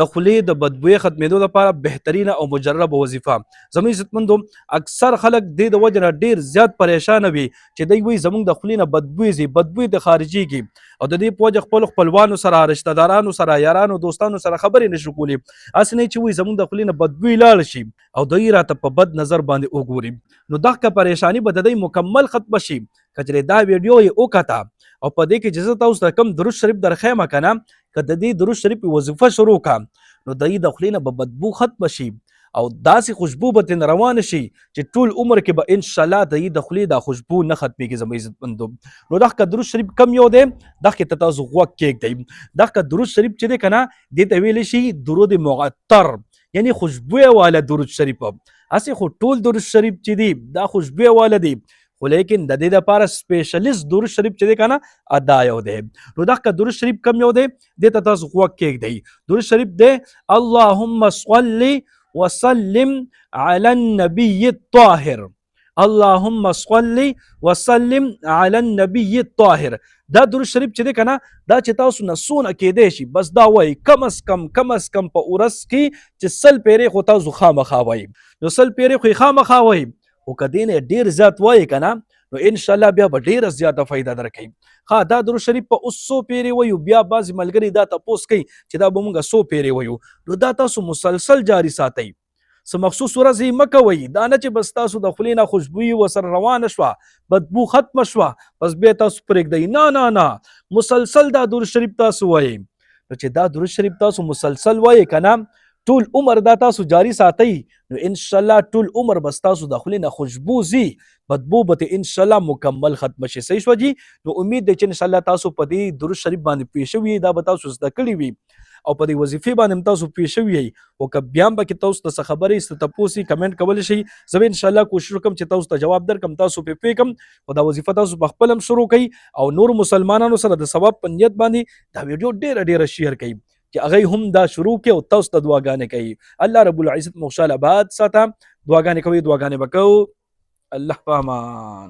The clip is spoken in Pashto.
د خولې د بدبوی ختمېدو لپاره بهترینه او مجربه وظیفه. زموږ عزتمندو اکثر خلک دې د وجې نه ډېر زیات پریشانه وي چې دوی وایي زموږ د خولې نه بدبوی ځي، بدبوی د خارجېږي او د دې په وجه خپلو خپلوانو سره، رشته دارانو سره، یارانو دوستانو سره خبرې نشو کولی. هسې نه چې وایي زموږ د خولې نه بدبوی لاړ شي او دوی راته په بد نظر باندې وګوري. نو دغه پریشاني به د دوی مکمل ختمه شي که چېرې دا ویډیو یې وکته او په دې کې چې زه تاسو ته کوم درود شریف درښیم که نه، که د دې درود شریف وظیفه شروع کړه نو د دوی د خولې نه به بدبو ختمه شي او داسې خوشبو به ترېنه روانه شي چې ټول عمر کې به انشاءالله د دوی د خولې دا خوشبو نه ختمېږي. زما عزتمندو نو دغه درود شریف کم یو دی، دغې ته تاسو غوږ کېږدئ. دغه درود شریف چې دی که نه دې ته ویلی شي درود معطر، یعنی خوشبویه والا درود شریف. هسې خو ټول درود شریف چې دی دا خوشبویه والا دی، خو لیکن د دې لپاره سپیشلیست درود شریف چې دی که نه دا یو دی. نو دغه درود شریف کم یو دی دې ته تاسو غوږ کېږدئ. درود شریف دی اللهم صل وسلم علی النبي الطاهر، اللهم صل وسلم علی النبي الطاهر. دا درود شریف چې دی که نه دا چې تاسو نه څونه کېدی شي بس دا وایي کم از کم په ورځ کې چې 100 پیرې خو تاسو خامخا وایي. نو 100 پیرې خو یې خامخا وایي، خو که دې نه ډېر زیات وایي که نه نو انشاءالله بیا به ډېره زیاته فایده درکوي. ښه دا درود شریف په 100 پیرې وایو، بیا بعضې ملګري دا تپوس کوي چې دا به مونږ 100 پیرې وایو. نو دا تاسو مسلسل جاري ساتئ، څه مخصوص ورځ یې مه کوئ. دا نه چې بس تاسو د خولې نه خوشبويي ورسره روانه شوه، بدبو ختمه شوه، بس بیا تاسو پرېږدئ. نه مسلسل دا درود شریف تاسو وایئ. نو چې دا درود شریف تاسو مسلسل وایئ که نه ټول عمر دا تاسو جاری ساتئ نو انشاءالله ټول عمر بس تاسو د خولې نه خوشبو ځي، بدبو به ترې انشاءالله مکمل ختمه شي. صحیح شوه جي؟ نو امید دی چې انشاءالله تاسو په دې درود شریف باندې پوه شوي دا به تاسو زده کړي وي او په دې وظیفې باندې هم تاسو پوه شوي یئ. خو که بیا هم پکې تاسو ته څه خبرې څه تپوس وي کمنټ کولی شئ. زه به انشاءالله کوشش وکړم چې تاسو ته جواب درکړم، تاسو پرې پوه کړم. خو دا وظیفه تاسو په خپل هم شروع کړئ او نور مسلمانانو سره د ثواب په نیت باندې دا ویډیو ډېره شیر کړئ چې هغوی هم دا شروع کړي او تاسو ته دعاګانې کوي. الله رب العزت مو خوشحاله آباد ساته. دعاګانې کوئ، دعاګانې به کوو. الله په امان.